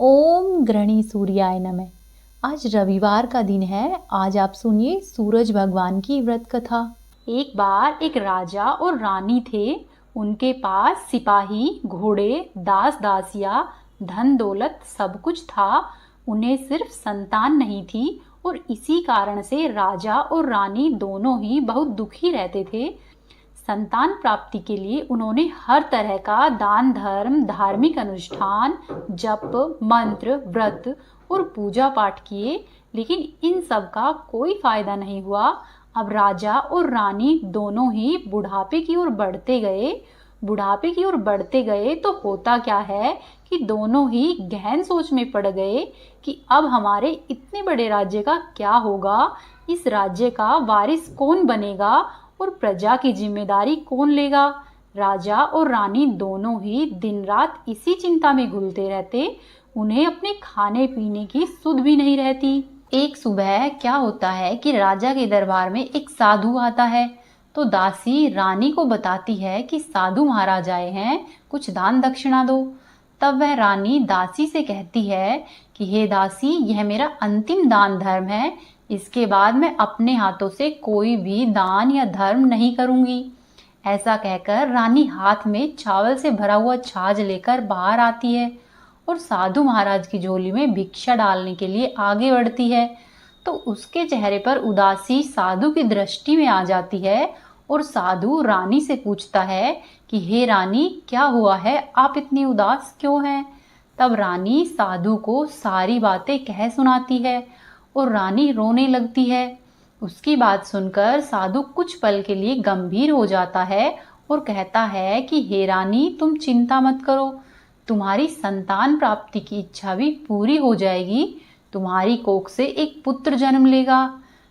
ओम गृणी सूर्याय नमः। आज रविवार का दिन है। आज आप सुनिए सूरज भगवान की व्रत कथा। एक बार एक राजा और रानी थे। उनके पास सिपाही, घोड़े, दास दासियां, धन दौलत सब कुछ था। उन्हें सिर्फ संतान नहीं थी और इसी कारण से राजा और रानी दोनों ही बहुत दुखी रहते थे। संतान प्राप्ति के लिए उन्होंने हर तरह का दान धर्म, धार्मिक अनुष्ठान, जप, मंत्र, व्रत और पूजा पाठ किए, लेकिन इन सब का कोई फायदा नहीं हुआ। अब राजा और रानी दोनों ही बुढ़ापे की ओर बढ़ते गए। बुढ़ापे की ओर बढ़ते गए तो होता क्या है कि दोनों ही गहन सोच में पड़ गए कि अब हमारे इतने बड़े राज्य का क्या होगा, इस राज्य का वारिस कौन बनेगा और प्रजा की जिम्मेदारी कौन लेगा। राजा और रानी दोनों ही दिन रात इसी चिंता में घुलते रहते। उन्हें अपने खाने पीने की सुध भी नहीं रहती। एक सुबह क्या होता है कि राजा के दरबार में एक साधु आता है। तो दासी रानी को बताती है कि साधु महाराज आए हैं, कुछ दान दक्षिणा दो। तब वह रानी दासी से कहती है कि हे दासी, यह मेरा अंतिम दान धर्म है। इसके बाद मैं अपने हाथों से कोई भी दान या धर्म नहीं करूंगी। ऐसा कहकर रानी हाथ में चावल से भरा हुआ छाछ लेकर बाहर आती है और साधु महाराज की झोली में भिक्षा डालने के लिए आगे बढ़ती है। तो उसके चेहरे पर उदासी साधु की दृष्टि में आ जाती है और साधु रानी से पूछता है कि हे रानी, क्या हुआ है, आप इतनी उदास क्यों हैं। तब रानी साधु को सारी बातें कह सुनाती है और रानी रोने लगती है। उसकी बात सुनकर साधु कुछ पल के लिए गंभीर हो जाता है और कहता है कि हे रानी, तुम चिंता मत करो, तुम्हारी संतान प्राप्ति की इच्छा भी पूरी हो जाएगी। तुम्हारी कोख से एक पुत्र जन्म लेगा।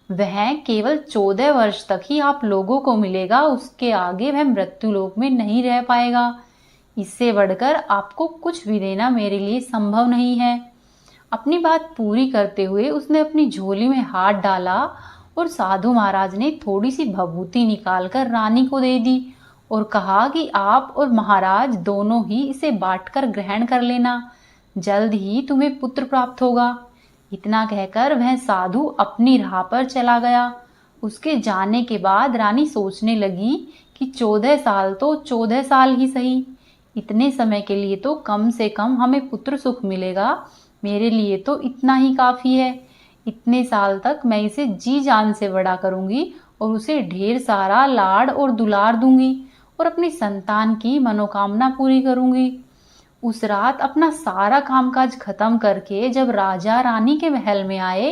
वह केवल 14 वर्ष तक ही आप लोगों को मिलेगा, उसके आगे वह मृत्यु लोक में नहीं रह पाएगा। इससे बढ़कर आपको कुछ भी देना मेरे लिए संभव नहीं है। अपनी बात पूरी करते हुए उसने अपनी झोली में हाथ डाला और साधु महाराज ने थोड़ी सी भभूति निकालकर रानी को दे दी और कहा कि आप और महाराज दोनों ही इसे बांटकर ग्रहण कर लेना, जल्द ही तुम्हें पुत्र प्राप्त होगा। इतना कहकर वह साधु अपनी राह पर चला गया। उसके जाने के बाद रानी सोचने लगी कि 14 साल तो 14 साल ही सही, इतने समय के लिए तो कम से कम हमें पुत्र सुख मिलेगा। मेरे लिए तो इतना ही काफी है। इतने साल तक मैं इसे जी जान से बड़ा करूंगी और उसे ढेर सारा लाड और दुलार दूंगी और अपनी संतान की मनोकामना पूरी करूंगी। उस रात अपना सारा कामकाज खत्म करके जब राजा रानी के महल में आए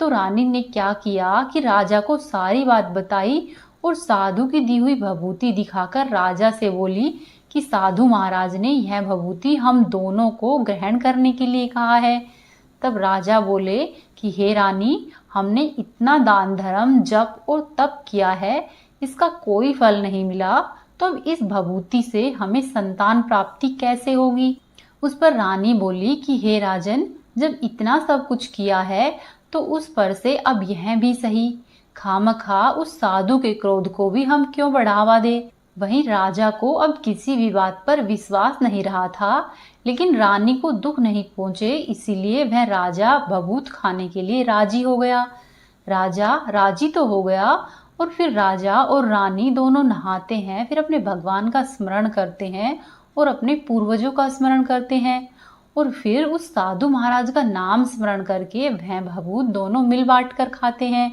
तो रानी ने क्या किया कि राजा को सारी बात बताई और साधु की दी हुई भभूति दिखाकर राजा से बोली कि साधु महाराज ने यह भभूति हम दोनों को ग्रहण करने के लिए कहा है। तब राजा बोले कि हे रानी, हमने इतना दान धर्म, जप और तप किया है, इसका कोई फल नहीं मिला, तो अब इस भभूति से हमें संतान प्राप्ति कैसे होगी। उस पर रानी बोली कि हे राजन, जब इतना सब कुछ किया है तो उस पर से अब यह भी सही, खामखा उस साधु के क्रोध को भी हम क्यों बढ़ावा दे। वहीं राजा को अब किसी भी बात पर विश्वास नहीं रहा था, लेकिन रानी को दुख नहीं पहुंचे, इसीलिए वह राजा भभूत खाने के लिए राजी हो गया। राजा राजी तो हो गया और फिर राजा और रानी दोनों नहाते हैं, फिर अपने भगवान का स्मरण करते हैं और अपने पूर्वजों का स्मरण करते हैं और फिर उस साधु महाराज का नाम स्मरण करके वह भभूत दोनों मिल बांट कर खाते हैं।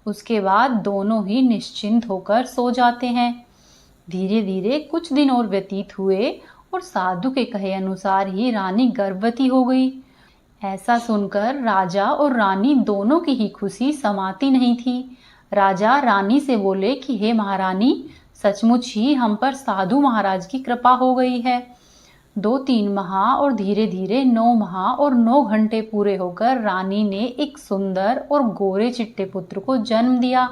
उसके बाद दोनों ही निश्चिंत होकर सो जाते हैं। धीरे धीरे कुछ दिन और व्यतीत हुए और साधु के कहे अनुसार ही रानी गर्भवती हो गई। ऐसा सुनकर राजा और रानी दोनों की ही खुशी समाती नहीं थी। राजा रानी से बोले कि हे महारानी, सचमुच ही हम पर साधु महाराज की कृपा हो गई है। 2-3 माह और धीरे धीरे 9 माह और 9 घंटे पूरे होकर रानी ने एक सुंदर और गोरे चिट्टे पुत्र को जन्म दिया।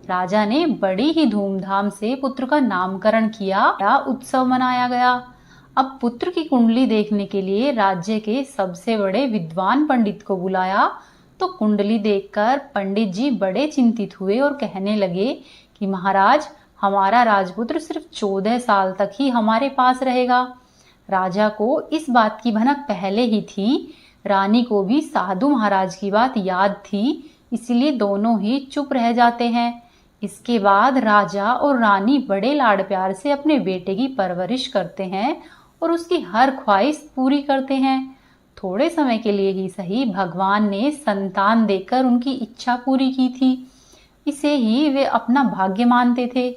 राजा ने बड़ी ही धूमधाम से पुत्र का नामकरण किया, उत्सव मनाया गया। अब पुत्र की कुंडली देखने के लिए राज्य के सबसे बड़े विद्वान पंडित को बुलाया। तो कुंडली देखकर पंडित जी बड़े चिंतित हुए और कहने लगे कि महाराज, हमारा राजपुत्र सिर्फ 14 साल तक ही हमारे पास रहेगा। राजा को इस बात की भनक पहले ही थी, रानी को भी साधु महाराज की बात याद थी, इसलिए दोनों ही चुप रह जाते हैं। इसके बाद राजा और रानी बड़े लाड़ प्यार से अपने बेटे की परवरिश करते हैं और उसकी हर ख्वाहिश पूरी करते हैं। थोड़े समय के लिए ही सही, भगवान ने संतान देकर उनकी इच्छा पूरी की थी। इसे ही वे अपना भाग्य मानते थे।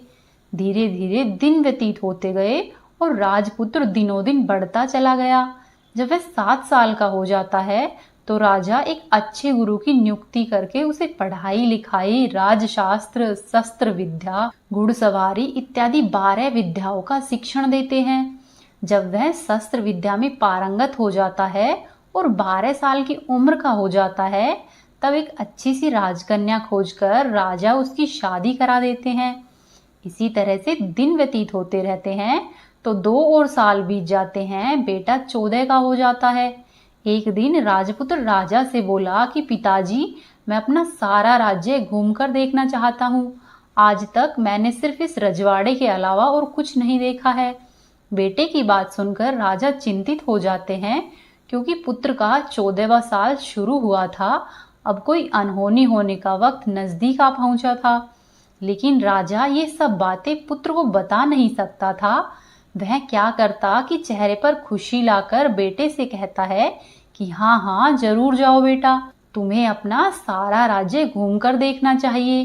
धीरे धीरे दिन व्यतीत होते गए और राजपुत्र दिनों दिन बढ़ता चला गया। जब वह 7 साल का हो जाता है तो राजा एक अच्छे गुरु की नियुक्ति करके उसे पढ़ाई लिखाई, राजशास्त्र, शस्त्र विद्या, घुड़सवारी इत्यादि 12 विद्याओं का शिक्षण देते हैं। जब वह शस्त्र विद्या में पारंगत हो जाता है और 12 साल की उम्र का हो जाता है, तब एक अच्छी सी राजकन्या खोजकर राजा उसकी शादी करा देते हैं। इसी तरह से दिन व्यतीत होते रहते हैं तो 2 और साल बीत जाते हैं। बेटा 14 का हो जाता है। एक दिन राजपुत्र राजा से बोला कि पिताजी, मैं अपना सारा राज्य घूमकर देखना चाहता हूँ। आज तक मैंने सिर्फ इस रजवाड़े के अलावा और कुछ नहीं देखा है। बेटे की बात सुनकर राजा चिंतित हो जाते हैं, क्योंकि पुत्र का 14वां साल शुरू हुआ था। अब कोई अनहोनी होने का वक्त नजदीक आ पहुंचा था। लेकिन राजा ये सब बातें पुत्र को बता नहीं सकता था। वह क्या करता कि चेहरे पर खुशी लाकर बेटे से कहता है कि हाँ हाँ जरूर जाओ बेटा, तुम्हें अपना सारा राज्य घूमकर देखना चाहिए,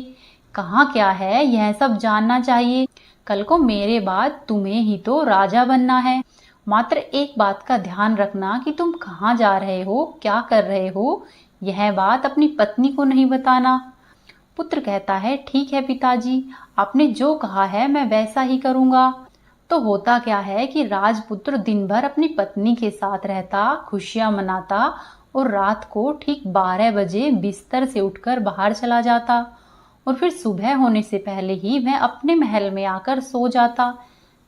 कहाँ क्या है यह सब जानना चाहिए। कल को मेरे बाद तुम्हें ही तो राजा बनना है। मात्र एक बात का ध्यान रखना कि तुम कहाँ जा रहे हो, क्या कर रहे हो, यह बात अपनी पत्नी को नहीं बताना। पुत्र कहता है, ठीक है पिताजी, आपने जो कहा है मैं वैसा ही करूँगा। तो होता क्या है कि राजपुत्र दिन भर अपनी पत्नी के साथ रहता, खुशियां मनाता और रात को ठीक 12 बजे बिस्तर से उठकर बाहर चला जाता और फिर सुबह होने से पहले ही वह अपने महल में आकर सो जाता।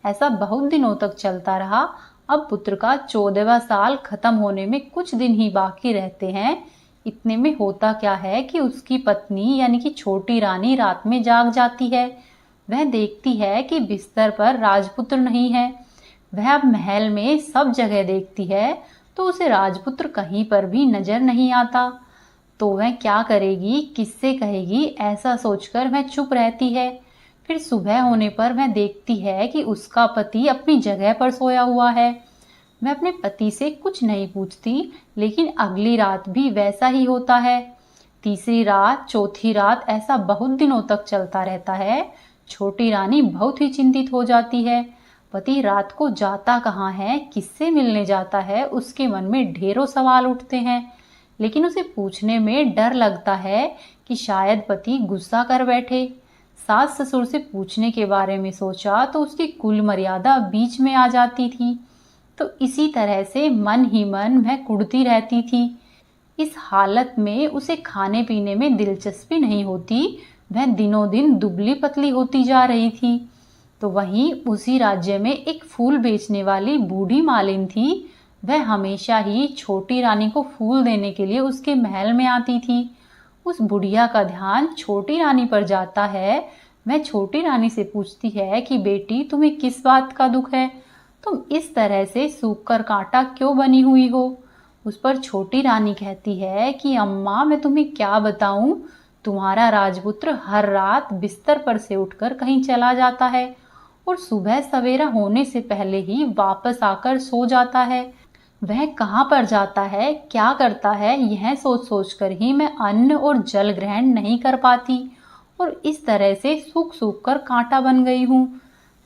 ऐसा बहुत दिनों तक चलता रहा। अब पुत्र का 14वां साल खत्म होने में कुछ दिन ही बाकी रहते हैं। इतने में होता क्या है कि उसकी पत्नी यानी कि छोटी रानी रात में जाग जाती है। वह देखती है कि बिस्तर पर राजपुत्र नहीं है। वह अब महल में सब जगह देखती है तो उसे राजपुत्र कहीं पर भी नजर नहीं आता। तो वह क्या करेगी, किससे कहेगी, ऐसा सोचकर वह चुप रहती है। फिर सुबह होने पर वह देखती है कि उसका पति अपनी जगह पर सोया हुआ है। वह अपने पति से कुछ नहीं पूछती, लेकिन अगली रात भी वैसा ही होता है। तीसरी रात, चौथी रात, ऐसा बहुत दिनों तक चलता रहता है। छोटी रानी बहुत ही चिंतित हो जाती है। पति रात को जाता कहाँ है, किससे मिलने जाता है, उसके मन में ढेरों सवाल उठते हैं। लेकिन उसे पूछने में डर लगता है कि शायद पति गुस्सा कर बैठे। सास ससुर से पूछने के बारे में सोचा तो उसकी कुल मर्यादा बीच में आ जाती थी। तो इसी तरह से मन ही मन वह कुढ़ती रहती थी। इस हालत में उसे खाने पीने में दिलचस्पी नहीं होती। वह दिनों दिन दुबली पतली होती जा रही थी। तो वहीं उसी राज्य में एक फूल बेचने वाली बूढ़ी मालिन थी। वह हमेशा ही छोटी रानी को फूल देने के लिए उसके महल में आती थी। उस बुढ़िया का ध्यान छोटी रानी पर जाता है। वह छोटी रानी से पूछती है कि बेटी, तुम्हें किस बात का दुख है, तुम इस तरह से सूख कर कांटा क्यों बनी हुई हो। उस पर छोटी रानी कहती है कि अम्मा, मैं तुम्हें क्या बताऊं, तुम्हारा राजपुत्र हर रात बिस्तर पर से उठकर कहीं चला जाता है और सुबह सवेरा होने से पहले ही वापस आकर सो जाता है। वह कहाँ पर जाता है, क्या करता है, यह सोच सोच कर ही मैं अन्न और जल ग्रहण नहीं कर पाती और इस तरह से सूख सूख कर कांटा बन गई हूँ।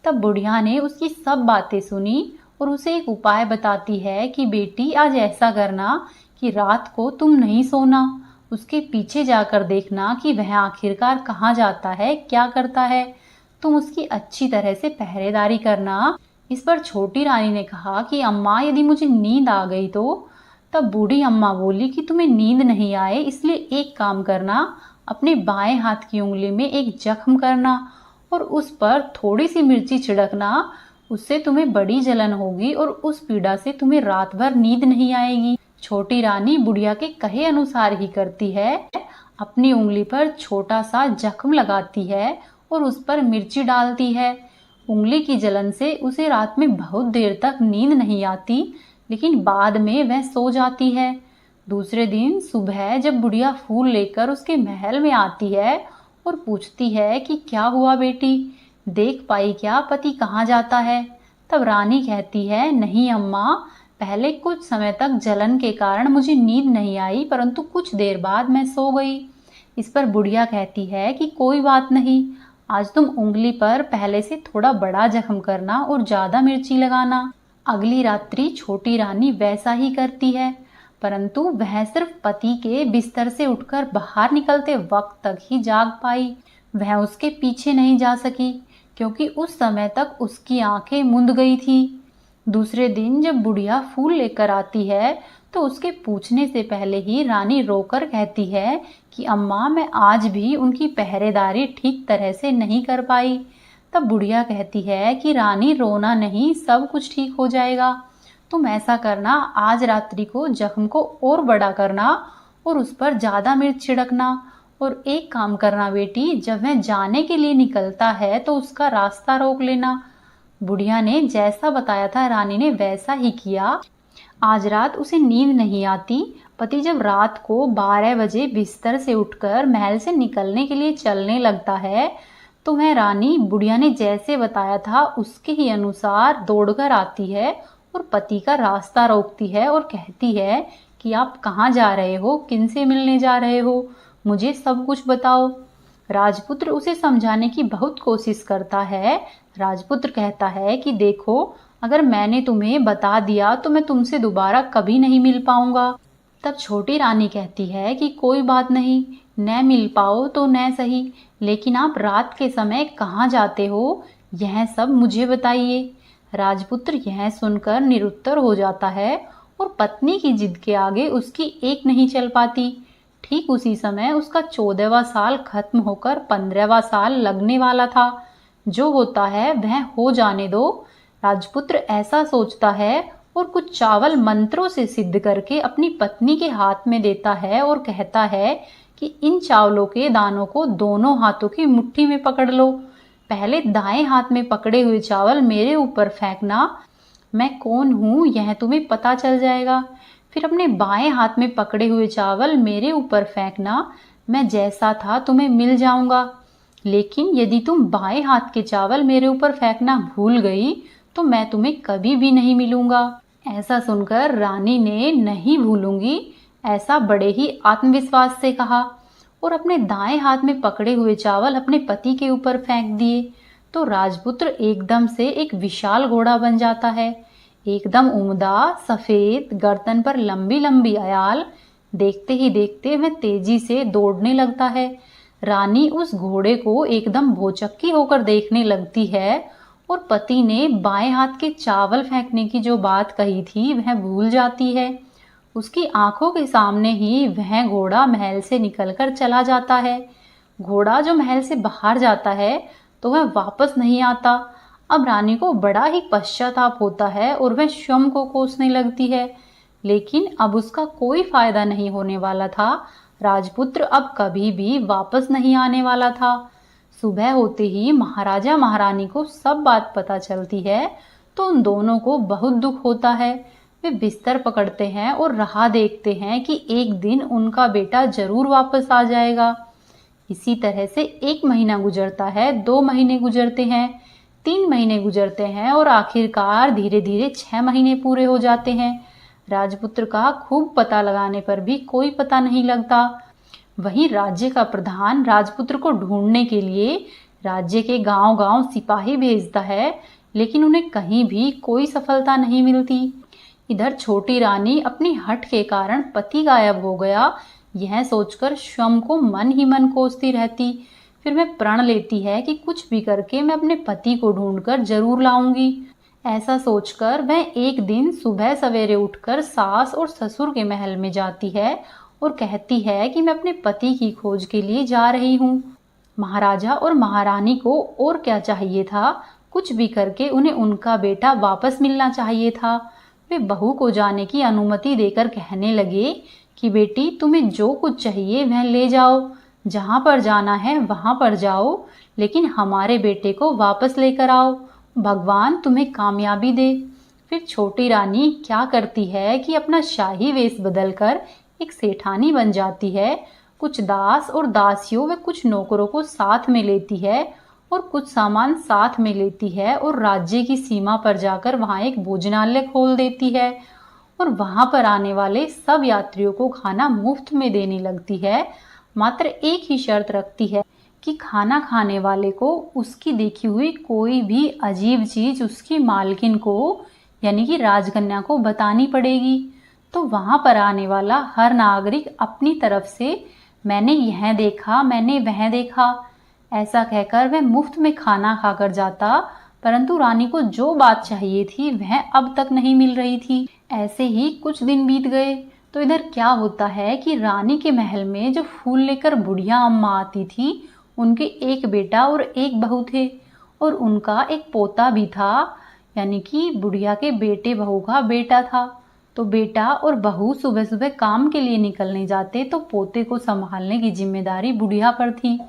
तब बुढ़िया ने उसकी सब बातें सुनी और उसे एक उपाय बताती है कि बेटी, आज ऐसा करना कि रात को तुम नहीं सोना, उसके पीछे जाकर देखना कि वह आखिरकार कहाँ जाता है, क्या करता है। तुम उसकी अच्छी तरह से पहरेदारी करना। इस पर छोटी रानी ने कहा कि अम्मा, यदि मुझे नींद आ गई तो। तब बूढ़ी अम्मा बोली कि तुम्हें नींद नहीं आए इसलिए एक काम करना, अपने बाएं हाथ की उंगली में एक जख्म करना और उस पर थोड़ी सी मिर्ची छिड़कना। उससे तुम्हें बड़ी जलन होगी और उस पीड़ा से तुम्हें रात भर नींद नहीं आएगी। छोटी रानी बुढ़िया के कहे अनुसार ही करती है। अपनी उंगली पर छोटा सा जख्म लगाती है और उस पर मिर्ची डालती है। उंगली की जलन से उसे रात में बहुत देर तक नींद नहीं आती, लेकिन बाद में वह सो जाती है। दूसरे दिन सुबह जब बुढ़िया फूल लेकर उसके महल में आती है और पूछती है कि क्या हुआ बेटी, देख पाई क्या पति कहाँ जाता है? तब रानी कहती है, नहीं अम्मा, पहले कुछ समय तक जलन के कारण मुझे नींद नहीं आई, परंतु कुछ देर बाद मैं सो गई। इस पर बुढ़िया कहती है कि कोई बात नहीं, आज तुम उंगली पर पहले से थोड़ा बड़ा जख्म करना और ज्यादा मिर्ची लगाना। अगली रात्रि छोटी रानी वैसा ही करती है, परंतु वह सिर्फ पति के बिस्तर से उठकर बाहर निकलते वक्त तक ही जाग पाई। वह उसके पीछे नहीं जा सकी, क्योंकि उस समय तक उसकी आंखें मुंद गई थी। दूसरे दिन जब बुढ़िया फूल लेकर आती है तो उसके पूछने से पहले ही रानी रोकर कहती है कि अम्मा, मैं आज भी उनकी पहरेदारी ठीक तरह से नहीं कर पाई। तब बुढ़िया कहती है कि रानी, रोना नहीं, सब कुछ ठीक हो जाएगा। तुम ऐसा करना, आज रात्रि को जख्म को और बड़ा करना और उस पर ज्यादा मिर्च छिड़कना, और एक काम करना बेटी, जब वह जाने के लिए निकलता है तो उसका रास्ता रोक लेना। बुढ़िया ने जैसा बताया था रानी ने वैसा ही किया। आज रात उसे नींद नहीं आती। पति जब रात को 12 बजे बिस्तर से उठकर महल से निकलने के लिए चलने लगता है तो वह रानी बुढ़िया ने जैसे बताया था उसके ही अनुसार दौड़कर आती है और पति का रास्ता रोकती है और कहती है कि आप कहाँ जा रहे हो, किनसे मिलने जा रहे हो, मुझे सब कुछ बताओ। राजपुत्र उसे समझाने की बहुत कोशिश करता है। राजपुत्र कहता है कि देखो, अगर मैंने तुम्हें बता दिया तो मैं तुमसे दोबारा कभी नहीं मिल पाऊंगा। तब छोटी रानी कहती है कि कोई बात नहीं, न मिल पाओ तो न सही, लेकिन आप रात के समय कहाँ जाते हो, यह सब मुझे बताइए। राजपुत्र यह सुनकर निरुत्तर हो जाता है और पत्नी की जिद के आगे उसकी एक नहीं चल पाती। ठीक उसी समय उसका 14वां साल खत्म होकर 15वां साल लगने वाला था। जो होता है वह हो जाने दो। राजपुत्र ऐसा सोचता है और कुछ चावल मंत्रों से सिद्ध करके अपनी पत्नी के हाथ में देता है और कहता है कि इन चावलों के दानों को दोनों हाथों की मुट्ठी में पकड़ लो। पहले दाएं हाथ में पकड़े हुए चावल मेरे ऊपर फेंकना, मैं कौन हूँ यह तुम्हें पता चल जाएगा। फिर अपने बाएं हाथ में पकड़े हुए चावल मेरे ऊपर फेंकना, मैं जैसा था तुम्हें मिल जाऊंगा। लेकिन यदि तुम बाएं हाथ के चावल मेरे ऊपर फेंकना भूल गई तो मैं तुम्हें कभी भी नहीं मिलूंगा। ऐसा सुनकर रानी ने नहीं भूलूंगी ऐसा बड़े ही आत्मविश्वास से कहा और अपने दाएं हाथ में पकड़े हुए चावल अपने पति के ऊपर फेंक दिए। तो राजपुत्र एकदम से एक विशाल घोड़ा बन जाता है, एकदम उम्दा, सफेद, गर्दन पर लंबी लंबी अयाल। देखते ही देखते वह तेजी से दौड़ने लगता है। रानी उस घोड़े को एकदम भौचक्की होकर देखने लगती है और पति ने बाएं हाथ के चावल फेंकने की जो बात कही थी वह भूल जाती है। उसकी आंखों के सामने ही वह घोड़ा महल से निकलकर चला जाता है। घोड़ा जो महल से बाहर जाता है तो वह वापस नहीं आता। अब रानी को बड़ा ही पश्चाताप होता है और वह स्वयं को कोसने लगती है, लेकिन अब उसका कोई फायदा नहीं होने वाला था। राजपुत्र अब कभी भी वापस नहीं आने वाला था। सुबह होते ही महाराजा महारानी को सब बात पता चलती है तो उन दोनों को बहुत दुख होता है। वे बिस्तर पकड़ते हैं और राह देखते हैं कि एक दिन उनका बेटा जरूर वापस आ जाएगा। इसी तरह से 1 महीना गुजरता है, 2 महीने गुजरते हैं, 3 महीने गुजरते हैं और आखिरकार धीरे धीरे 6 महीने पूरे हो जाते हैं। राजपुत्र का खूब पता लगाने पर भी कोई पता नहीं लगता। वहीं राज्य का प्रधान राजपुत्र को ढूंढने के लिए राज्य के गांव-गांव सिपाही भेजता है, लेकिन उन्हें कहीं भी कोई सफलता नहीं मिलती। इधर छोटी रानी अपनी हठ के कारण पति गायब हो गया यह सोचकर स्वयं को मन ही मन कोसती रहती। फिर वह प्रण लेती है कि कुछ भी करके मैं अपने पति को ढूंढकर जरूर लाऊंगी। ऐसा सोचकर वह एक दिन सुबह सवेरे उठकर सास और ससुर के महल में जाती है और कहती है कि मैं अपने पति की खोज के लिए जा रही हूँ। महाराजा और महारानी को और क्या चाहिए था, कुछ भी करके उन्हें उनका बेटा वापस मिलना चाहिए था। वे बहू को जाने की अनुमति देकर कहने लगे कि बेटी, तुम्हें जो कुछ चाहिए वह ले जाओ, जहाँ पर जाना है वहाँ पर जाओ, लेकिन हमारे बेटे को वापस लेकर आओ भगवान तुम्हें कामयाबी दे। फिर छोटी रानी क्या करती है कि अपना शाही वेश बदलकर एक सेठानी बन जाती है। कुछ दास और दासियों व कुछ नौकरों को साथ में लेती है और कुछ सामान साथ में लेती है और राज्य की सीमा पर जाकर वहाँ एक भोजनालय खोल देती है और वहाँ पर आने वाले सब यात्रियों को खाना मुफ्त में देने लगती है। मात्र एक ही शर्त रखती है कि खाना खाने वाले को उसकी देखी हुई कोई भी अजीब चीज उसकी मालकिन को यानी कि राजकन्या को बतानी पड़ेगी। तो वहां पर आने वाला हर नागरिक अपनी तरफ से मैंने यह देखा, मैंने वह देखा, ऐसा कहकर वह मुफ्त में खाना खाकर जाता। परंतु रानी को जो बात चाहिए थी वह अब तक नहीं मिल रही थी। ऐसे ही कुछ दिन बीत गए। तो इधर क्या होता है कि रानी के महल में जो फूल लेकर बुढ़िया अम्मा आती थी, उनके एक बेटा और एक बहू थे और उनका एक पोता भी था, यानी कि बुढ़िया के बेटे बहू का बेटा था। तो बेटा और बहू सुबह सुबह काम के लिए निकलने जाते तो पोते को संभालने की जिम्मेदारी बुढ़िया पर थी।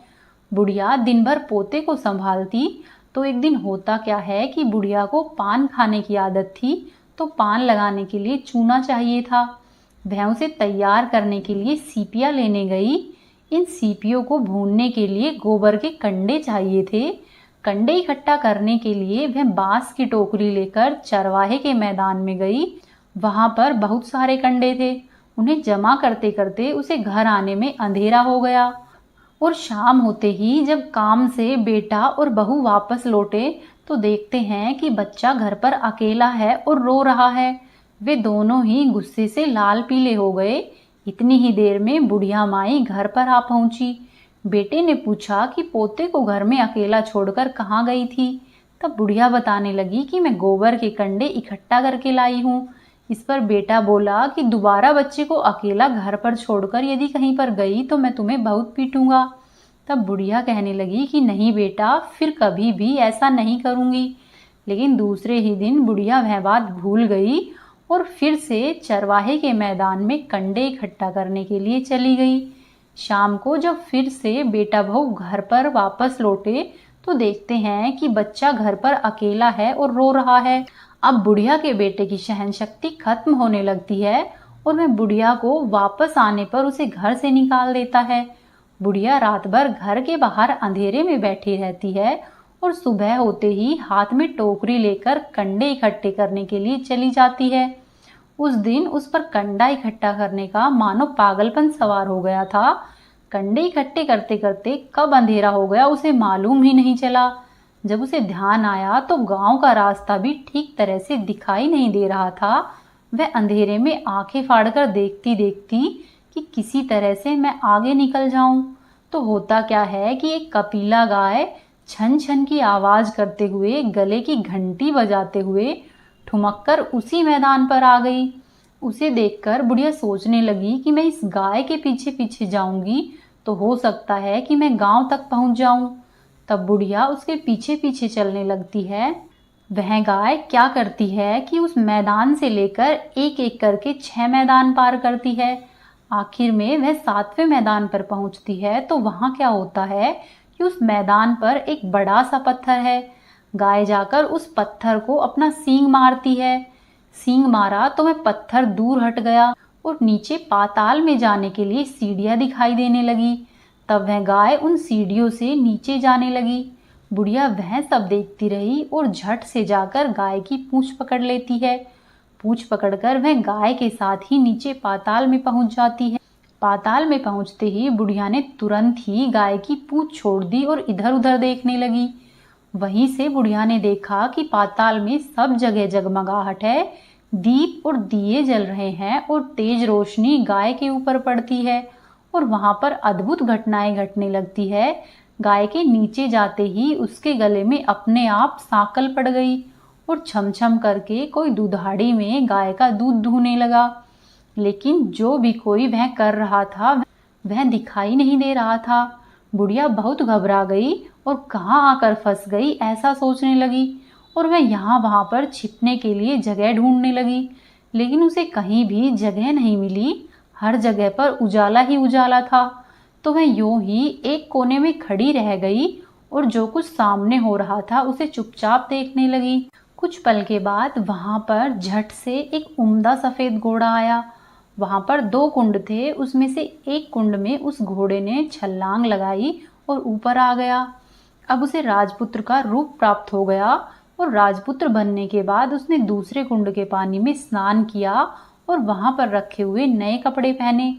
बुढ़िया दिन भर पोते को संभालती। तो एक दिन होता क्या है कि बुढ़िया को पान खाने की आदत थी, तो पान लगाने के लिए चूना चाहिए था। वह उसे तैयार करने के लिए सीपियाँ लेने गई। इन सीपियों को भूनने के लिए गोबर के कंडे चाहिए थे। कंडे इकट्ठा करने के लिए वह बांस की टोकरी लेकर चरवाहे के मैदान में गई। वहां पर बहुत सारे कंडे थे। उन्हें जमा करते करते उसे घर आने में अंधेरा हो गया और शाम होते ही जब काम से बेटा और बहू वापस लौटे तो देखते हैं कि बच्चा घर पर अकेला है और रो रहा है। वे दोनों ही गुस्से से लाल पीले हो गए। इतनी ही देर में बुढ़िया माई घर पर आ पहुंची। बेटे ने पूछा कि पोते को घर में अकेला छोड़कर कहाँ गई थी। तब बुढ़िया बताने लगी कि मैं गोबर के कंडे इकट्ठा करके लाई हूँ। इस पर बेटा बोला कि दोबारा बच्चे को अकेला घर पर छोड़कर यदि कहीं पर गई तो मैं तुम्हें बहुत पीटूंगा। तब बुढ़िया कहने लगी कि नहीं बेटा, फिर कभी भी ऐसा नहीं करूंगी। लेकिन दूसरे ही दिन बुढ़िया वह बात भूल गई और फिर से चरवाहे के मैदान में कंडे इकट्ठा करने के लिए चली गई। शाम को जब फिर से बेटा बहू घर पर वापस लौटे तो देखते हैं कि बच्चा घर पर अकेला है और रो रहा है। अब बुढ़िया के बेटे की सहनशक्ति खत्म होने लगती है और वह बुढ़िया को वापस आने पर उसे घर से निकाल देता है। बुढ़िया रात भर घर के बाहर अंधेरे में बैठी रहती है और सुबह होते ही हाथ में टोकरी लेकर कंडे इकट्ठे करने के लिए चली जाती है। उस दिन उस पर कंडा इकट्ठा करने का मानो पागलपन सवार हो गया था। कंडे इकट्ठे करते करते कब अंधेरा हो गया उसे मालूम ही नहीं चला। जब उसे ध्यान आया तो गांव का रास्ता भी ठीक तरह से दिखाई नहीं दे रहा था। वह अंधेरे में आंखें फाड़कर देखती देखती कि किसी तरह से मैं आगे निकल जाऊं। तो होता क्या है कि एक कपिला गाय छन छन की आवाज करते हुए, गले की घंटी बजाते हुए ठुमक कर उसी मैदान पर आ गई। उसे देखकर बुढ़िया सोचने लगी कि मैं इस गाय के पीछे पीछे जाऊंगी तो हो सकता है कि मैं गांव तक पहुंच जाऊं। तब बुढ़िया उसके पीछे पीछे चलने लगती है। वह गाय क्या करती है कि उस मैदान से लेकर एक एक करके 6 मैदान पार करती है। आखिर में वह 7वें मैदान पर पहुंचती है तो वहां क्या होता है कि उस मैदान पर एक बड़ा सा पत्थर है। गाय जाकर उस पत्थर को अपना सींग मारती है। सींग मारा तो वह पत्थर दूर हट गया और नीचे पाताल में जाने के लिए सीढ़ियां दिखाई देने लगी। तब वह गाय उन सीढ़ियों से नीचे जाने लगी। बुढ़िया वह सब देखती रही और झट से जाकर गाय की पूंछ पकड़ लेती है। पूंछ पकड़कर वह गाय के साथ ही नीचे पाताल में पहुंच जाती है। पाताल में पहुंचते ही बुढ़िया ने तुरंत ही गाय की पूंछ छोड़ दी और इधर उधर देखने लगी। वहीं से बुढ़िया ने देखा कि पाताल में सब जगह जगमगाहट है, दीप और दिए जल रहे हैं और तेज रोशनी गाय के ऊपर पड़ती है और वहां पर अद्भुत घटनाएं घटने लगती है। गाय के नीचे जाते ही उसके गले में अपने आप सांकल पड़ गई और छम छम करके कोई दुधाड़ी में गाय का दूध दूहने लगा। लेकिन जो भी कोई वह कर रहा था वह दिखाई नहीं दे रहा था। बुढ़िया बहुत घबरा गई और कहाँ आकर फंस गई ऐसा सोचने लगी और वह यहाँ वहाँ पर छिपने के लिए जगह ढूंढने लगी। लेकिन उसे कहीं भी जगह नहीं मिली। हर जगह पर उजाला ही उजाला था। तो वह यूं ही एक कोने में खड़ी रह गई और जो कुछ सामने हो रहा था उसे चुपचाप देखने लगी। कुछ पल के बाद वहां पर झट से एक उम्दा सफेद घोड़ा आया। वहां पर 2 कुंड थे, उसमें से एक कुंड में उस घोड़े ने छलांग लगाई और ऊपर आ गया। अब उसे राजपुत्र का रूप प्राप्त हो गया और राजपुत्र बनने के बाद उसने दूसरे कुंड के पानी में स्नान किया और वहां पर रखे हुए नए कपड़े पहने।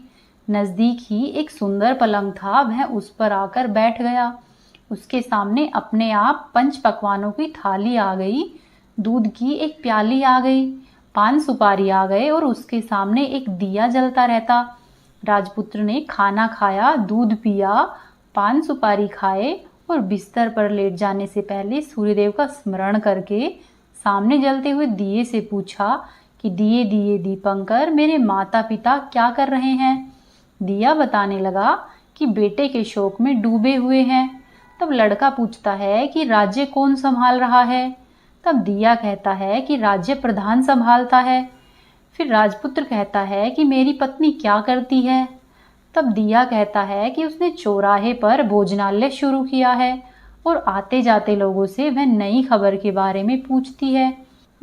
नजदीक ही एक सुंदर पलंग था, वह उस पर आकर बैठ गया। उसके सामने अपने आप 5 पकवानों की थाली आ गई, दूध की एक प्याली आ गई, 5 सुपारी आ गए और उसके सामने एक दिया जलता रहता। राजपुत्र ने खाना खाया, दूध पिया, 5 सुपारी खाए और बिस्तर पर लेट जाने से पहले सूर्यदेव का स्मरण करके सामने जलते हुए दिए से पूछा कि दिए दिए दीपंकर, मेरे माता पिता क्या कर रहे हैं। दिया बताने लगा कि बेटे के शोक में डूबे हुए हैं। तब लड़का पूछता है कि राज्य कौन संभाल रहा है। तब दिया कहता है कि राज्य प्रधान संभालता है। फिर राजपुत्र कहता है कि मेरी पत्नी क्या करती है। तब दिया कहता है कि उसने चौराहे पर भोजनालय शुरू किया है और आते जाते लोगों से वह नई खबर के बारे में पूछती है।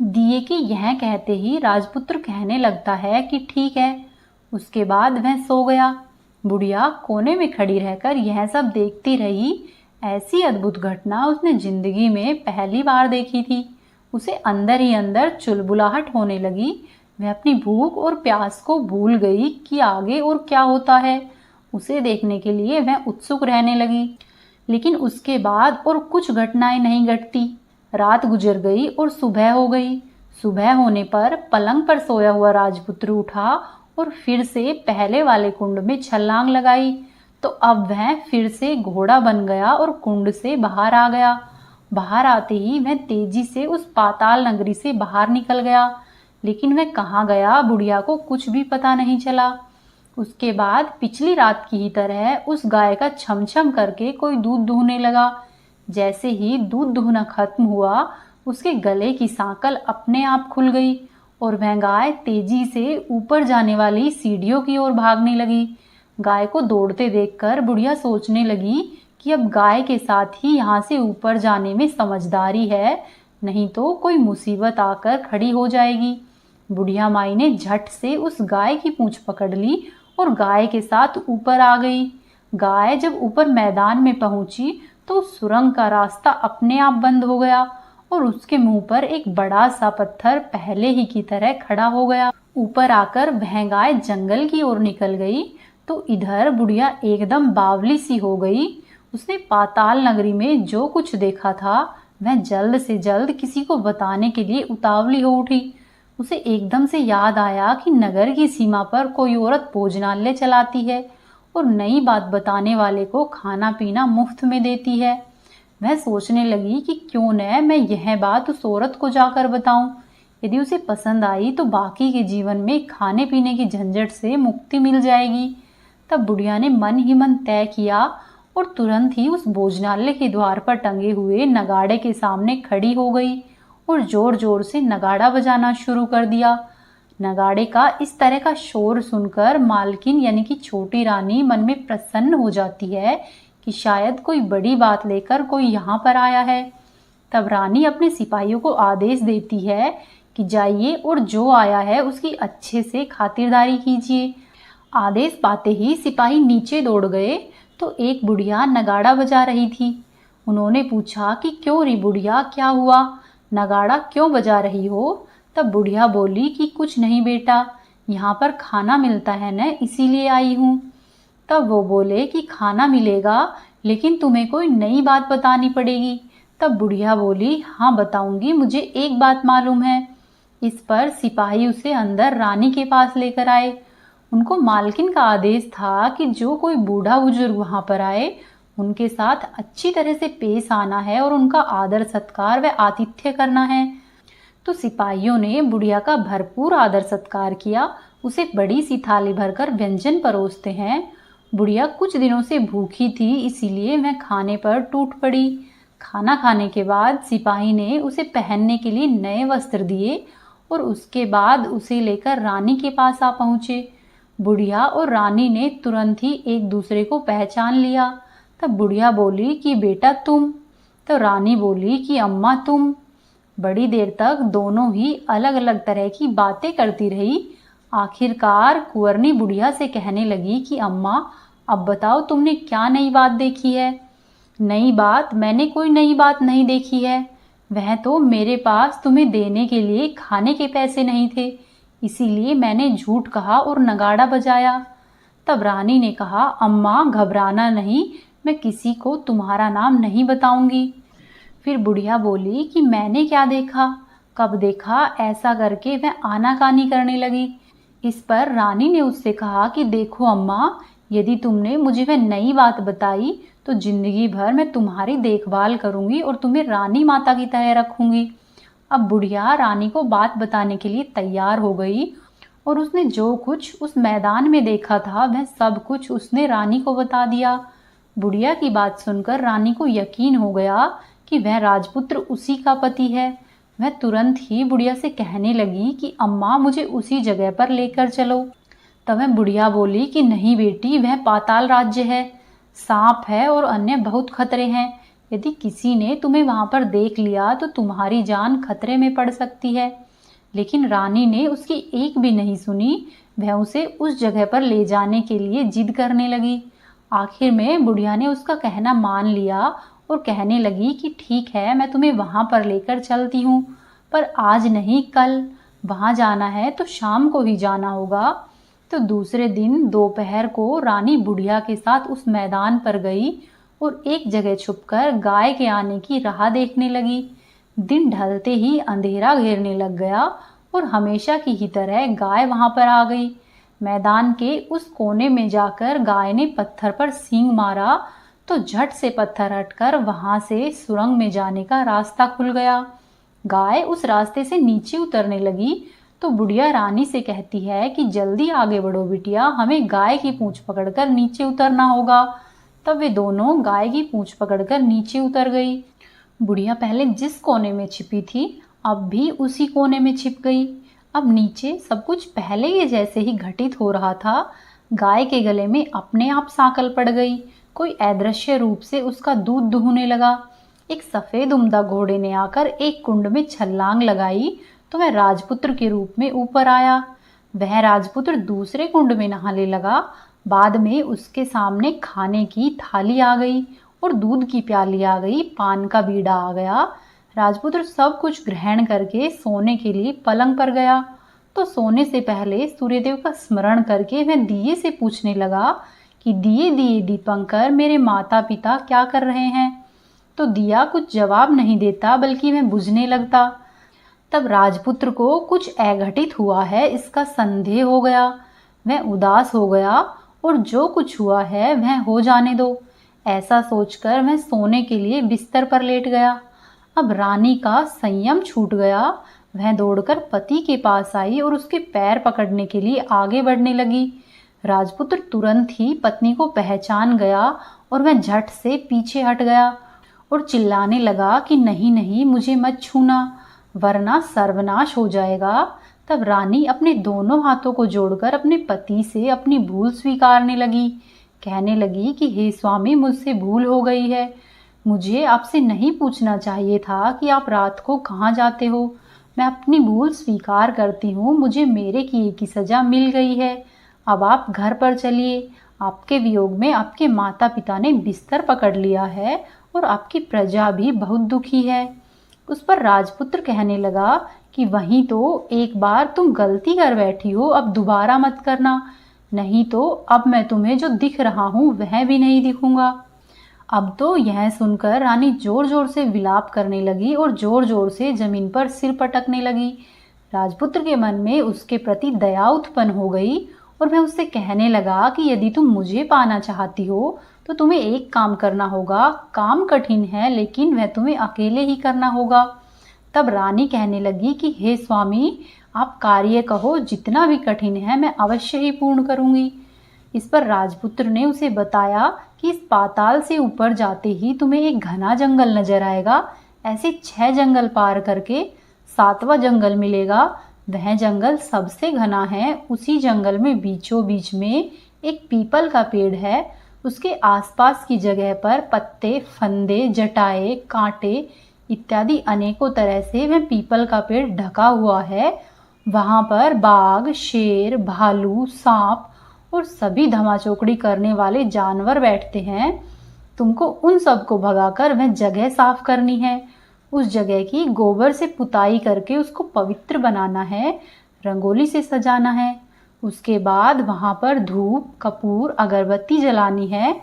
दिए की यह कहते ही राजपुत्र कहने लगता है कि ठीक है। उसके बाद वह सो गया। बुढ़िया कोने में खड़ी रहकर यह सब देखती रही। ऐसी अद्भुत घटना उसने जिंदगी में पहली बार देखी थी। उसे अंदर ही अंदर चुलबुलाहट होने लगी। वह अपनी भूख और प्यास को भूल गई कि आगे और क्या होता है। उसे देखने के लिए वह उत्सुक रहने लगी। लेकिन उसके बाद और कुछ घटनाएं नहीं घटती। रात गुजर गई और सुबह हो गई। सुबह होने पर पलंग पर सोया हुआ राजपुत्र उठा और फिर से पहले वाले कुंड में छलांग लगाई। तो अब वह फिर से घोड़ा बन गया और कुंड से बाहर आ गया। बाहर आते ही वह तेजी से उस पाताल नगरी से बाहर निकल गया। लेकिन वह कहाँ गया, बुढ़िया को कुछ भी पता नहीं चला। उसके बाद पिछली रात की ही तरह उस गाय का छम छम करके कोई दूध दूहने लगा। जैसे ही दूध दूहना खत्म हुआ, उसके गले की सांकल अपने आप खुल गई और वह गाय तेजी से ऊपर जाने वाली सीढ़ियों की ओर भागने लगी। गाय को दौड़ते देखकर बुढ़िया सोचने लगी कि अब गाय के साथ ही यहाँ से ऊपर जाने में समझदारी है, नहीं तो कोई मुसीबत आकर खड़ी हो जाएगी। बुढ़िया माई ने झट से उस गाय की पूंछ पकड़ ली और गाय के साथ ऊपर आ गई। गाय जब ऊपर मैदान में पहुंची तो सुरंग का रास्ता अपने आप बंद हो गया और उसके मुंह पर एक बड़ा सा पत्थर पहले ही की तरह खड़ा हो गया। ऊपर आकर वह गाय जंगल की ओर निकल गई तो इधर बुढ़िया एकदम बावली सी हो गई। उसने पाताल नगरी में जो कुछ देखा था वह जल्द से जल्द किसी को बताने के लिए उतावली हो उठी। उसे एकदम से याद आया कि नगर की सीमा पर कोई औरत भोजनालय चलाती है और नई बात बताने वाले को खाना पीना मुफ्त में देती है। वह सोचने लगी कि क्यों न मैं यह बात उस औरत को जाकर बताऊं। यदि उसे पसंद आई तो बाकी के जीवन में खाने पीने की झंझट से मुक्ति मिल जाएगी। तब बुढ़िया ने मन ही मन तय किया और तुरंत ही उस भोजनालय के द्वार पर टंगे हुए नगाड़े के सामने खड़ी हो गई और जोर जोर से नगाड़ा बजाना शुरू कर दिया। नगाड़े का इस तरह का शोर सुनकर मालकिन यानी कि छोटी रानी मन में प्रसन्न हो जाती है कि शायद कोई बड़ी बात लेकर कोई यहाँ पर आया है। तब रानी अपने सिपाहियों को आदेश देती है कि जाइए और जो आया है उसकी अच्छे से खातिरदारी कीजिए। आदेश पाते ही सिपाही नीचे दौड़ गए तो एक बुढ़िया नगाड़ा बजा रही थी। उन्होंने पूछा कि क्यों रे बुढ़िया, क्या हुआ, नगाड़ा क्यों बजा रही हो। तब बुढ़िया बोली कि कुछ नहीं बेटा, यहाँ पर खाना मिलता है न, इसीलिए आई हूँ। तब वो बोले कि खाना मिलेगा लेकिन तुम्हें कोई नई बात बतानी पड़ेगी। तब बुढ़िया बोली हाँ बताऊंगी, मुझे एक बात मालूम है। इस पर सिपाही उसे अंदर रानी के पास लेकर आए। उनको मालकिन का आदेश था कि जो कोई बूढ़ा बुजुर्ग वहां पर आए उनके साथ अच्छी तरह से पेश आना है और उनका आदर सत्कार व आतिथ्य करना है। तो सिपाहियों ने बुढ़िया का भरपूर आदर सत्कार किया। उसे बड़ी सी थाली भरकर व्यंजन परोसते हैं। बुढ़िया कुछ दिनों से भूखी थी, इसीलिए वह खाने पर टूट पड़ी। खाना खाने के बाद सिपाही ने उसे पहनने के लिए नए वस्त्र दिए और उसके बाद उसे लेकर रानी के पास आ पहुंचे। बुढ़िया और रानी ने तुरंत ही एक दूसरे को पहचान लिया। तब बुढ़िया बोली कि बेटा तुम। तो रानी बोली कि अम्मा तुम। बड़ी देर तक दोनों ही अलग अलग तरह की बातें करती रही। आखिरकार कुंवरनी बुढ़िया से कहने लगी कि अम्मा अब बताओ तुमने क्या नई बात देखी है। नई बात? मैंने कोई नई बात नहीं देखी है। वह तो मेरे पास तुम्हें देने के लिए खाने के पैसे नहीं थे, इसीलिए मैंने झूठ कहा और नगाड़ा बजाया। तब रानी ने कहा, अम्मा घबराना नहीं, मैं किसी को तुम्हारा नाम नहीं बताऊंगी। फिर बुढ़िया बोली कि मैंने क्या देखा, कब देखा? ऐसा करके वह आनाकानी करने लगी। इस पर रानी ने उससे कहा कि देखो अम्मा, यदि तुमने मुझे वह नई बात बताई तो जिंदगी भर मैं तुम्हारी देखभाल करूंगी और तुम्हें रानी माता की तरह रखूंगी। अब बुढ़िया रानी को बात बताने के लिए तैयार हो गई और उसने जो कुछ उस मैदान में देखा था वह सब कुछ उसने रानी को बता दिया। बुढ़िया की बात सुनकर रानी को यकीन हो गया कि वह राजपुत्र उसी का पति है। वह तुरंत ही बुढ़िया से कहने लगी कि अम्मा मुझे उसी जगह पर लेकर चलो। तब वह बुढ़िया बोली कि नहीं बेटी, वह पाताल राज्य है, सांप है और अन्य बहुत खतरे हैं। यदि किसी ने तुम्हें वहां पर देख लिया तो तुम्हारी जान खतरे में पड़ सकती है। लेकिन रानी ने उसकी एक भी नहीं सुनी। वह उसे उस जगह पर ले जाने के लिए जिद करने लगी। आखिर में बुढ़िया ने उसका कहना मान लिया और कहने लगी कि ठीक है, मैं तुम्हें वहां पर लेकर चलती हूँ, पर आज नहीं कल। वहां जाना है तो शाम को ही जाना होगा। तो दूसरे दिन दोपहर को रानी बुढ़िया के साथ उस मैदान पर गई और एक जगह छुपकर गाय के आने की राह देखने लगी। दिन ढलते ही अंधेरा घेरने लग गया और हमेशा की ही तरह गाय वहां पर आ गई। मैदान के उस कोने में जाकर गाय ने पत्थर पर सींग मारा तो झट से पत्थर हटकर वहां से सुरंग में जाने का रास्ता खुल गया। गाय उस रास्ते से नीचे उतरने लगी तो बुढ़िया रानी से कहती है कि जल्दी आगे बढ़ो बिटिया, हमें गाय की पूंछ पकड़कर नीचे उतरना होगा। तब वे दोनों गाय की पूंछ पकड़कर नीचे उतर गई। बुढ़िया पहले जिस कोने में छिपी थी अब भी उसी कोने में छिप गई। अब नीचे सब कुछ पहले के जैसे ही घटित हो रहा था। गाय के गले में अपने आप सांकल पड़ गई। कोई अदृश्य रूप से उसका दूध दुहने लगा। एक सफेद उम्दा घोड़े ने आकर एक कुंड में छलांग लगाई तो वह राजपुत्र के रूप में ऊपर आया। वह राजपुत्र दूसरे कुंड में नहाने लगा। बाद में उसके सामने खाने की थाली आ गई और दूध की प्याली आ गई, पान का बीड़ा आ गया। राजपुत्र सब कुछ ग्रहण करके सोने के लिए पलंग पर गया तो सोने से पहले सूर्यदेव का स्मरण करके वह दिए से पूछने लगा कि दिए दिए दीपंकर, मेरे माता पिता क्या कर रहे हैं? तो दिया कुछ जवाब नहीं देता बल्कि वह बुझने लगता। तब राजपुत्र को कुछ अघटित हुआ है इसका संदेह हो गया। वह उदास हो गया और जो कुछ हुआ है वह हो जाने दो, ऐसा सोचकर वह सोने के लिए बिस्तर पर लेट गया। अब रानी का संयम छूट गया। वह दौड़कर पति के पास आई और उसके पैर पकड़ने के लिए आगे बढ़ने लगी। राजपुत्र तुरंत ही पत्नी को पहचान गया और वह झट से पीछे हट गया और चिल्लाने लगा कि नहीं नहीं, मुझे मत छूना वरना सर्वनाश हो जाएगा। तब रानी अपने दोनों हाथों को जोड़कर अपने पति से अपनी भूल स्वीकारने लगी। कहने लगी कि हे स्वामी, मुझसे भूल हो गई है। मुझे आपसे नहीं पूछना चाहिए था कि आप रात को कहाँ जाते हो। मैं अपनी भूल स्वीकार करती हूँ। मुझे मेरे किए की सजा मिल गई है। अब आप घर पर चलिए। आपके वियोग में आपके माता पिता ने बिस्तर पकड़ लिया है और आपकी प्रजा भी बहुत दुखी है। उस पर राजपुत्र कहने लगा कि वहीं तो एक बार तुम गलती कर बैठी हो, अब दोबारा मत करना, नहीं तो अब मैं तुम्हें जो दिख रहा हूँ वह भी नहीं दिखूंगा। अब तो यह सुनकर रानी जोर जोर से विलाप करने लगी और जोर जोर से जमीन पर सिर पटकने लगी। राजपुत्र के मन में उसके प्रति दया उत्पन्न हो गई और वह उससे कहने लगा कि यदि तुम मुझे पाना चाहती हो तो तुम्हें एक काम करना होगा। काम कठिन है लेकिन वह तुम्हें अकेले ही करना होगा। तब रानी कहने लगी कि हे स्वामी, आप कार्य कहो, जितना भी कठिन है मैं अवश्य ही पूर्ण करूंगी। इस पर राजपुत्र ने उसे बताया कि इस पाताल से ऊपर जाते ही तुम्हें एक घना जंगल नजर आएगा। ऐसे 6 जंगल पार करके 7वां जंगल मिलेगा। वह जंगल सबसे घना है। उसी जंगल में बीचों बीच में एक पीपल का पेड़ है। उसके आसपास की जगह पर पत्ते, फंदे, जटाए, कांटे इत्यादि अनेकों तरह से वह पीपल का पेड़ ढका हुआ है। वहां पर बाघ, शेर, भालू, सांप और सभी धमाचौकड़ी करने वाले जानवर बैठते हैं। तुमको उन सबको भगाकर वह जगह साफ करनी है। उस जगह की गोबर से पुताई करके उसको पवित्र बनाना है, रंगोली से सजाना है। उसके बाद वहां पर धूप, कपूर, अगरबत्ती जलानी है।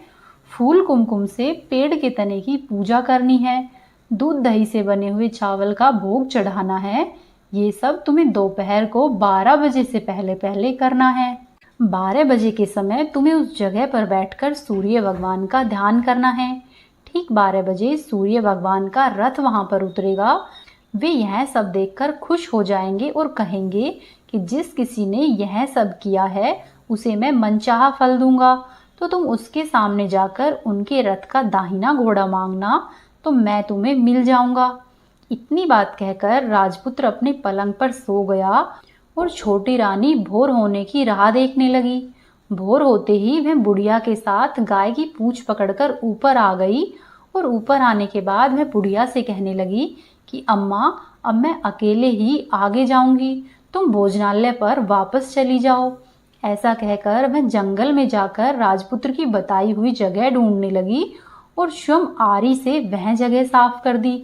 फूल कुमकुम से पेड़ के तने की पूजा करनी है। दूध दही से बने हुए चावल का भोग चढ़ाना है। ये सब तुम्हें दोपहर को 12 बजे से पहले पहले करना है। 12 बजे के समय तुम्हें उस जगह पर बैठकर सूर्य भगवान का ध्यान करना है। ठीक 12 बजे सूर्य भगवान का रथ वहां पर उतरेगा। वे यह सब देखकर खुश हो जाएंगे और कहेंगे कि जिस किसी ने यह सब किया है उसे मैं मनचाहा फल दूंगा। तो तुम उसके सामने जाकर उनके रथ का दाहिना घोड़ा मांगना, तो मैं तुम्हें मिल जाऊंगा। इतनी बात कहकर राजपुत्र अपने पलंग पर सो गया और छोटी रानी भोर होने की राह देखने लगी। भोर होते ही वह बुढ़िया के साथ गाय की पूंछ पकड़कर ऊपर आ गई और ऊपर आने के बाद वह बुढ़िया से कहने लगी कि अम्मा, अब मैं अकेले ही आगे जाऊंगी, तुम भोजनालय पर वापस चली जाओ। ऐसा कहकर वह जंगल में जाकर राजपुत्र की बताई हुई जगह ढूंढने लगी और स्वयं आरी से वह जगह साफ कर दी।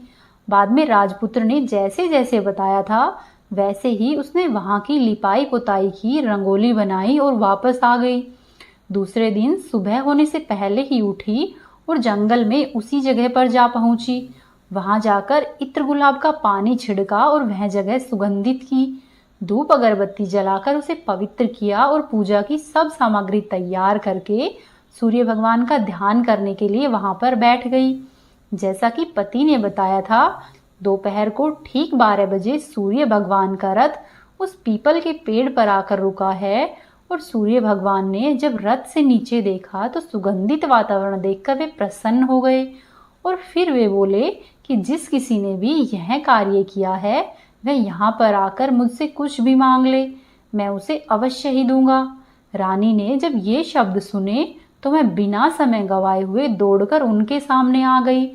बाद में राजपुत्र ने जैसे जैसे बताया था वैसे ही उसने वहां की लिपाई पुताई की, रंगोली बनाई और वापस आ गई। दूसरे दिन सुबह होने से पहले ही उठी और जंगल में उसी जगह पर जा पहुंची। वहां जाकर इत्र गुलाब का पानी छिड़का और वह जगह सुगंधित की। धूप अगरबत्ती जलाकर उसे पवित्र किया और पूजा की सब सामग्री तैयार करके सूर्य भगवान का ध्यान करने के लिए वहां पर बैठ गई। जैसा कि पति ने बताया था, दोपहर को ठीक 12 बजे सूर्य भगवान का रथ उस पीपल के पेड़ पर आकर रुका है और सूर्य भगवान ने जब रथ से नीचे देखा तो सुगंधित वातावरण देखकर वे प्रसन्न हो गए और फिर वे बोले कि जिस किसी ने भी यह कार्य किया है वह यहाँ पर आकर मुझसे कुछ भी मांग ले, मैं उसे अवश्य ही दूंगा। रानी ने जब ये शब्द सुने तो मैं बिना समय गवाए हुए दौड़कर उनके सामने आ गई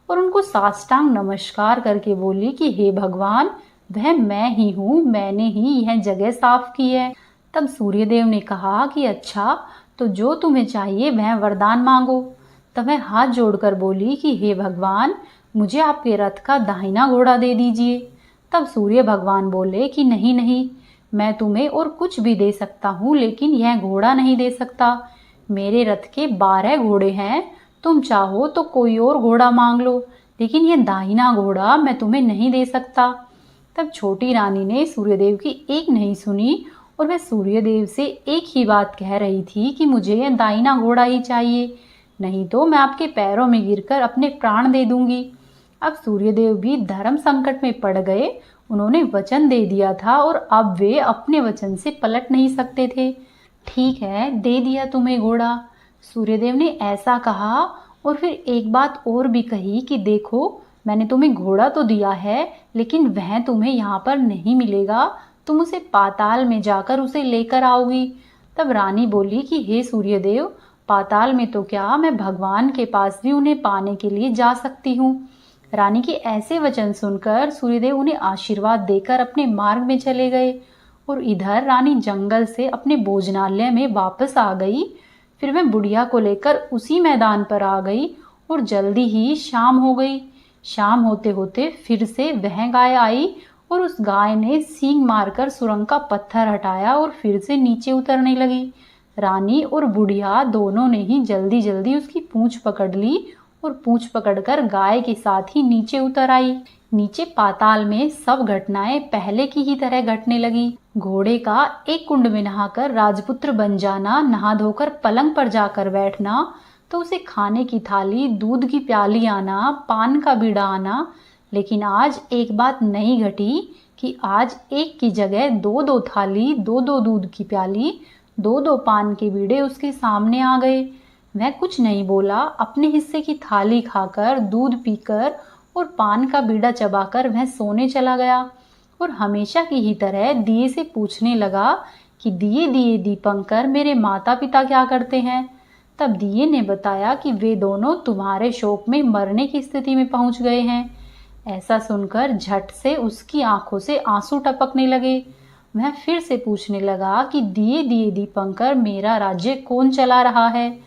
और उनको साष्टांग नमस्कार करके बोली कि हे भगवान, वह मैं ही हूँ, मैंने ही यह जगह साफ की है। तब सूर्यदेव ने कहा कि अच्छा, तो जो तुम्हें चाहिए वह वरदान मांगो। तब वह हाथ जोड़कर बोली कि हे भगवान, मुझे आपके रथ का दाहिना घोड़ा दे दीजिए। तब सूर्य भगवान बोले कि नहीं नहीं, मैं तुम्हें और कुछ भी दे सकता हूँ लेकिन यह घोड़ा नहीं दे सकता। मेरे रथ के 12 घोड़े हैं, तुम चाहो तो कोई और घोड़ा मांग लो, लेकिन यह दाहिना घोड़ा मैं तुम्हें नहीं दे सकता। तब छोटी रानी ने सूर्यदेव की एक नहीं सुनी और वह सूर्यदेव से एक ही बात कह रही थी कि मुझे यह दाहिना घोड़ा ही चाहिए, नहीं तो मैं आपके पैरों में गिरकर अपने प्राण दे दूंगी। अब सूर्यदेव भी धर्म संकट में पड़ गए। उन्होंने वचन दे दिया था और अब वे अपने वचन से पलट नहीं सकते थे। ठीक है, दे दिया तुम्हें घोड़ा, सूर्यदेव ने ऐसा कहा और फिर एक बात और भी कही कि देखो, मैंने तुम्हें घोड़ा तो दिया है लेकिन वह तुम्हें यहाँ पर नहीं मिलेगा, तुम उसे पाताल में जाकर उसे लेकर आओगी। तब रानी बोली कि हे सूर्यदेव, पाताल में तो क्या, मैं भगवान के पास भी उन्हें पाने के लिए जा सकती हूँ। रानी के ऐसे वचन सुनकर सूर्यदेव उन्हें आशीर्वाद देकर अपने मार्ग में चले गए और इधर रानी जंगल से अपने भोजनालय में वापस आ गई। फिर वह बुढ़िया को लेकर उसी मैदान पर आ गई और जल्दी ही शाम हो गई। शाम होते होते फिर से वह गाय आई और उस गाय ने सींग मारकर सुरंग का पत्थर हटाया और फिर से नीचे उतरने लगी। रानी और बुढ़िया दोनों ने ही जल्दी जल्दी उसकी पूंछ पकड़ ली और पूंछ पकड़कर गाय के साथ ही नीचे उतर आई। नीचे पाताल में सब घटनाएं पहले की ही तरह घटने लगी। घोड़े का एक कुंड में नहाकर राजपुत्र बन जाना, नहा धोकर पलंग पर जाकर बैठना, तो उसे खाने की थाली, दूध की प्याली आना, पान का बीड़ा आना। लेकिन आज एक बात नहीं घटी कि आज एक की जगह 2-2 थाली, 2-2 दूध की प्याली, 2-2 पान के बीड़े उसके सामने आ गए। वह कुछ नहीं बोला, अपने हिस्से की थाली खाकर, दूध पीकर और पान का बीड़ा चबाकर वह सोने चला गया और हमेशा की ही तरह दिए से पूछने लगा कि दिए दिए दीपंकर, मेरे माता पिता क्या करते हैं। तब दिए ने बताया कि वे दोनों तुम्हारे शोक में मरने की स्थिति में पहुंच गए हैं। ऐसा सुनकर झट से उसकी आंखों से आंसू टपकने लगे। वह फिर से पूछने लगा कि दिए दिए दीपंकर, मेरा राज्य कौन चला रहा है?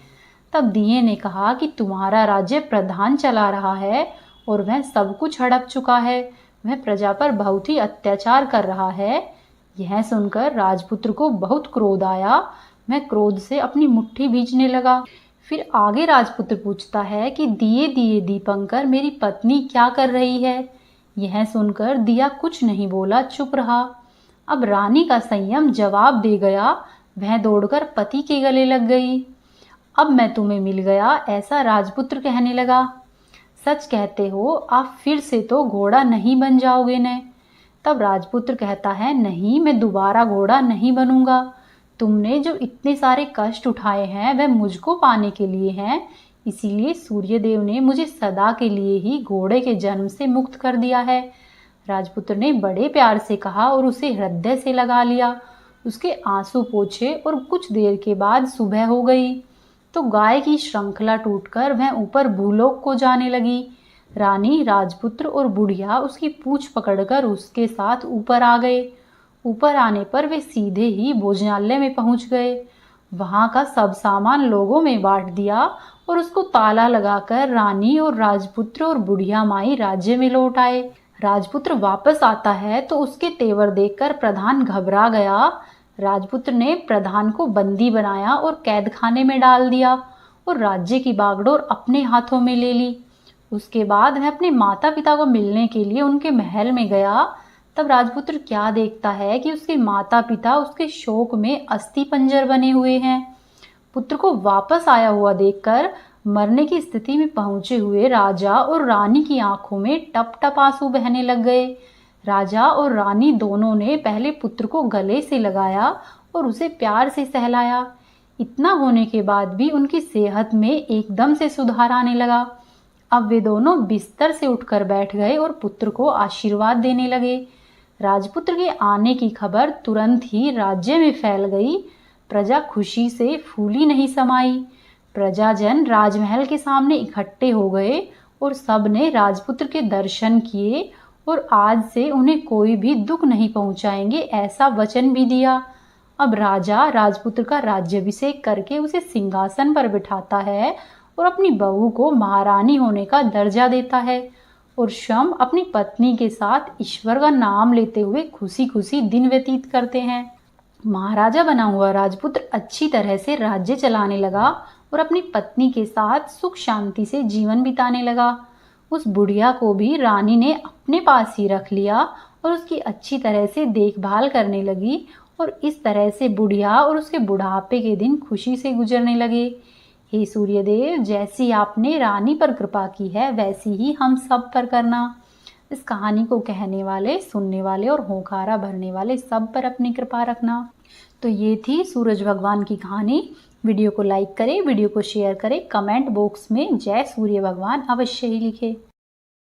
तब दिए ने कहा कि तुम्हारा राज्य प्रधान चला रहा है और वह सब कुछ हड़प चुका है। वह प्रजा पर बहुत ही अत्याचार कर रहा है। यह सुनकर राजपुत्र को बहुत क्रोध आया। वह क्रोध से अपनी मुट्ठी भींचने लगा। फिर आगे राजपुत्र पूछता है कि दिए दिए दीपंकर, मेरी पत्नी क्या कर रही है? यह सुनकर दिया कुछ नहीं बोला, चुप रहा। अब रानी का संयम जवाब दे गया। वह दौड़कर पति के गले लग गई। अब मैं तुम्हें मिल गया, ऐसा राजपुत्र कहने लगा। सच कहते हो, आप फिर से तो घोड़ा नहीं बन जाओगे न? तब राजपुत्र कहता है, नहीं, मैं दोबारा घोड़ा नहीं बनूंगा। तुमने जो इतने सारे कष्ट उठाए हैं वह मुझको पाने के लिए हैं। इसीलिए सूर्यदेव ने मुझे सदा के लिए ही घोड़े के जन्म से मुक्त कर दिया है। राजपुत्र ने बड़े प्यार से कहा और उसे हृदय से लगा लिया। उसके आंसू पोंछे और कुछ देर के बाद सुबह हो गई तो गाय की श्रृंखला टूटकर वह ऊपर भूलोक को जाने लगी। रानी, राजपुत्र और बुढ़िया उसकी पूंछ पकड़कर उसके साथ ऊपर आ गए। ऊपर आने पर वे सीधे ही भोजनालय में पहुंच गए। वहां का सब सामान लोगों में बांट दिया और उसको ताला लगाकर रानी और राजपुत्र और बुढ़िया माई राज्य में लौट आए। राजपुत्र वापस आता है तो उसके तेवर देखकर प्रधान घबरा गया। राजपुत्र ने प्रधान को बंदी बनाया और कैद खाने में डाल दिया और राज्य की बागडोर अपने हाथों में ले ली। उसके बाद वह अपने माता पिता को मिलने के लिए उनके महल में गया। तब राजपुत्र क्या देखता है कि उसके माता पिता उसके शोक में अस्थि पंजर बने हुए हैं। पुत्र को वापस आया हुआ देखकर मरने की स्थिति में पहुंचे हुए राजा और रानी की आंखों में टप टप आंसू बहने लग गए। राजा और रानी दोनों ने पहले पुत्र को गले से लगाया और उसे प्यार से सहलाया। इतना होने के बाद भी उनकी सेहत में एकदम से सुधार आने लगा। अब वे दोनों बिस्तर से उठकर बैठ गए और पुत्र को आशीर्वाद देने लगे। राजपुत्र के आने की खबर तुरंत ही राज्य में फैल गई। प्रजा खुशी से फूली नहीं समाई। प्रजाजन राजमहल के सामने इकट्ठे हो गए और सब ने राजपुत्र के दर्शन किए और आज से उन्हें कोई भी दुख नहीं पहुंचाएंगे, ऐसा वचन भी दिया। अब राजा राजपुत्र का राज्याभिषेक करके उसे सिंहासन पर बिठाता है और अपनी बहू को महारानी होने का दर्जा देता है और शम अपनी पत्नी के साथ ईश्वर का नाम लेते हुए खुशी खुशी दिन व्यतीत करते हैं। महाराजा बना हुआ राजपुत्र अच्छी तरह से राज्य चलाने लगा और अपनी पत्नी के साथ सुख शांति से जीवन बिताने लगा। उस बुढ़िया को भी रानी ने अपने पास ही रख लिया और उसकी अच्छी तरह से देखभाल करने लगी और इस तरह से बुढ़िया और उसके बुढ़ापे के दिन खुशी से गुजरने लगे। हे सूर्यदेव, जैसी आपने रानी पर कृपा की है वैसी ही हम सब पर करना। इस कहानी को कहने वाले, सुनने वाले और होकारा भरने वाले सब पर अपनी कृपा रखना। तो ये थी सूरज भगवान की कहानी। वीडियो को लाइक करें, वीडियो को शेयर करें, कमेंट बॉक्स में जय सूर्य भगवान अवश्य ही लिखें।